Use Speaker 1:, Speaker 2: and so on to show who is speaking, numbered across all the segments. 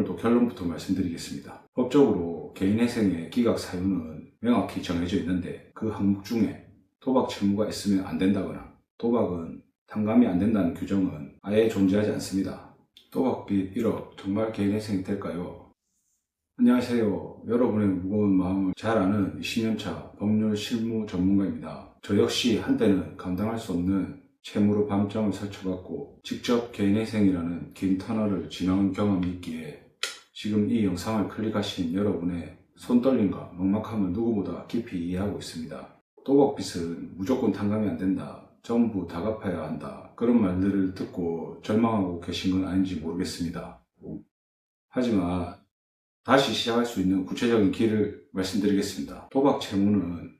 Speaker 1: 오늘도 결론부터 말씀드리겠습니다. 법적으로 개인회생의 기각 사유는 명확히 정해져 있는데 그 항목 중에 도박 채무가 있으면 안 된다거나 도박은 탕감이 안 된다는 규정은 아예 존재하지 않습니다. 도박빚 1억 정말 개인회생이 될까요? 안녕하세요. 여러분의 무거운 마음을 잘 아는 20년차 법률 실무 전문가입니다. 저 역시 한때는 감당할 수 없는 채무로 밤잠을 설쳐갖고 직접 개인회생이라는 긴 터널을 지나온 경험이 있기에 지금 이 영상을 클릭하신 여러분의 손떨림과 막막함을 누구보다 깊이 이해하고 있습니다. 도박빚은 무조건 탕감이 안 된다, 전부 다 갚아야 한다, 그런 말들을 듣고 절망하고 계신 건 아닌지 모르겠습니다. 하지만 다시 시작할 수 있는 구체적인 길을 말씀드리겠습니다. 도박 채무는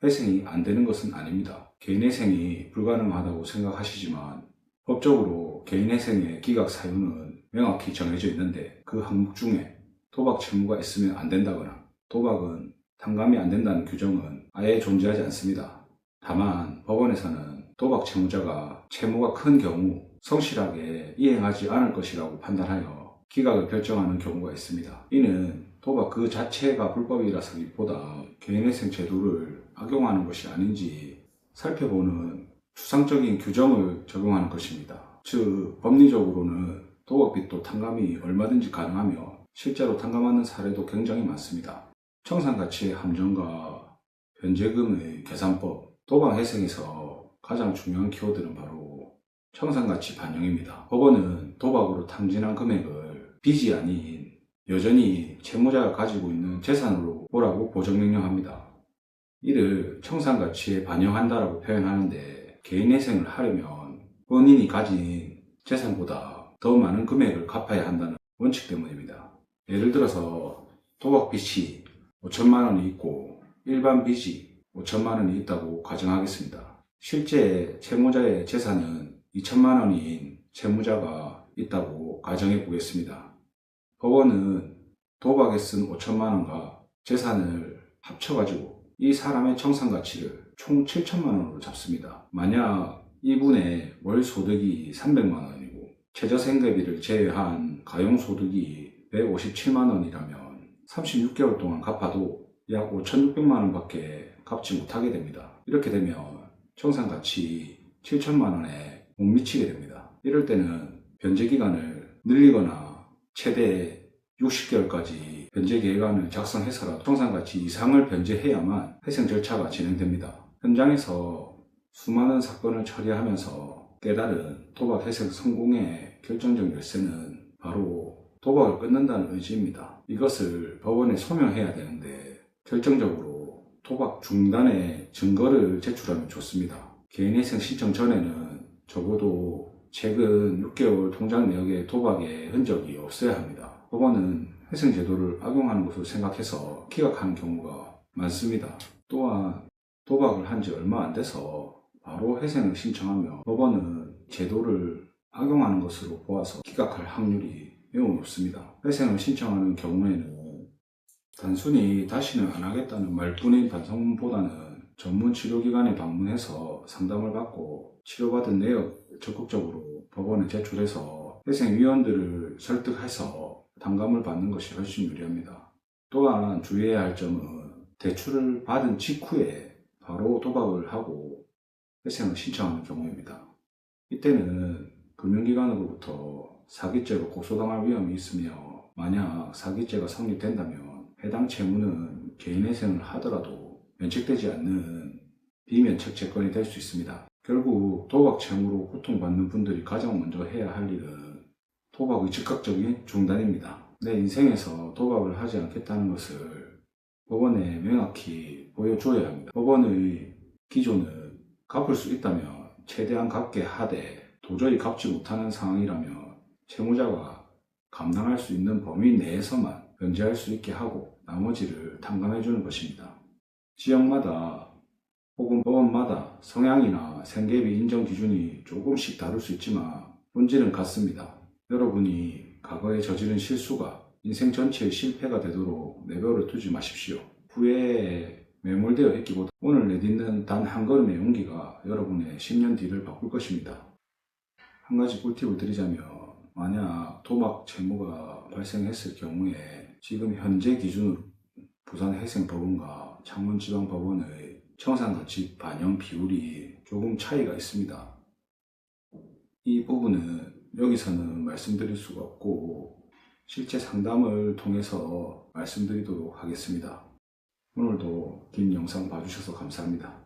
Speaker 1: 회생이 안 되는 것은 아닙니다. 개인회생이 불가능하다고 생각하시지만 법적으로 개인회생의 기각 사유는 명확히 정해져 있는데 그 항목 중에 도박 채무가 있으면 안 된다거나 도박은 탕감이 안 된다는 규정은 아예 존재하지 않습니다. 다만 법원에서는 도박 채무자가 채무가 큰 경우 성실하게 이행하지 않을 것이라고 판단하여 기각을 결정하는 경우가 있습니다. 이는 도박 그 자체가 불법이라서기보다 개인회생 제도를 악용하는 것이 아닌지 살펴보는 추상적인 규정을 적용하는 것입니다. 즉 법리적으로는 도박빚도 탕감이 얼마든지 가능하며 실제로 탕감하는 사례도 굉장히 많습니다. 청산가치의 함정과 변제금의 계산법, 도박회생에서 가장 중요한 키워드는 바로 청산가치 반영입니다. 법원은 도박으로 탕진한 금액을 빚이 아닌 여전히 채무자가 가지고 있는 재산으로 보라고 보정명령합니다. 이를 청산가치에 반영한다라고 표현하는데 개인회생을 하려면 본인이 가진 재산보다 더 많은 금액을 갚아야 한다는 원칙 때문입니다. 예를 들어서 도박빚이 5천만 원이 있고 일반 빚이 5천만 원이 있다고 가정하겠습니다. 실제 채무자의 재산은 2천만 원인 채무자가 있다고 가정해 보겠습니다. 법원은 도박에 쓴 5천만 원과 재산을 합쳐가지고 이 사람의 청산가치를 총 7천만 원으로 잡습니다. 만약 이분의 월 소득이 300만 원이고 최저생계비를 제외한 가용소득이 157만 원이라면 36개월 동안 갚아도 약 5,600만 원밖에 갚지 못하게 됩니다. 이렇게 되면 청산가치 7천만 원에 못 미치게 됩니다. 이럴 때는 변제기간을 늘리거나 최대 60개월까지 변제계획안을 작성해서라도 청산가치 이상을 변제해야만 회생 절차가 진행됩니다. 현장에서 수많은 사건을 처리하면서 깨달은 도박 회생 성공의 결정적 열쇠는 바로 도박을 끊는다는 의지입니다. 이것을 법원에 소명해야 되는데 결정적으로 도박 중단의 증거를 제출하면 좋습니다. 개인회생 신청 전에는 적어도 최근 6개월 통장 내역에 도박의 흔적이 없어야 합니다. 법원은 회생제도를 악용하는 것으로 생각해서 기각하는 경우가 많습니다. 또한 도박을 한 지 얼마 안 돼서 바로 회생을 신청하며 법원은 제도를 악용하는 것으로 보아서 기각할 확률이 매우 높습니다. 회생을 신청하는 경우에는 단순히 다시는 안 하겠다는 말뿐인 반성문보다는 전문 치료기관에 방문해서 상담을 받고 치료받은 내역을 적극적으로 법원에 제출해서 회생위원들을 설득해서 탕감을 받는 것이 훨씬 유리합니다. 또한 주의해야 할 점은 대출을 받은 직후에 바로 도박을 하고 회생을 신청하는 경우입니다. 이때는 금융기관으로부터 사기죄로 고소당할 위험이 있으며 만약 사기죄가 성립된다면 해당 채무는 개인회생을 하더라도 면책되지 않는 비면책 채권이 될 수 있습니다. 결국 도박 채무로 고통받는 분들이 가장 먼저 해야 할 일은 도박의 즉각적인 중단입니다. 내 인생에서 도박을 하지 않겠다는 것을 법원에 명확히 보여줘야 합니다. 법원의 기조는 갚을 수 있다면 최대한 갚게 하되 도저히 갚지 못하는 상황이라면 채무자가 감당할 수 있는 범위 내에서만 변제할 수 있게 하고 나머지를 탕감해 주는 것입니다. 지역마다 혹은 법원마다 성향이나 생계비 인정 기준이 조금씩 다를 수 있지만 본질은 같습니다. 여러분이 과거에 저지른 실수가 인생 전체의 실패가 되도록 내버려 두지 마십시오. 후회에 매몰되어 있기보다 오늘 내딛는 단 한 걸음의 용기가 여러분의 10년 뒤를 바꿀 것입니다. 한 가지 꿀팁을 드리자면 만약 도박 채무가 발생했을 경우에 지금 현재 기준으로 부산해생법원과 창원지방법원의 청산가치 반영 비율이 조금 차이가 있습니다. 이 부분은 여기서는 말씀드릴 수가 없고 실제 상담을 통해서 말씀드리도록 하겠습니다. 오늘도 긴 영상 봐주셔서 감사합니다.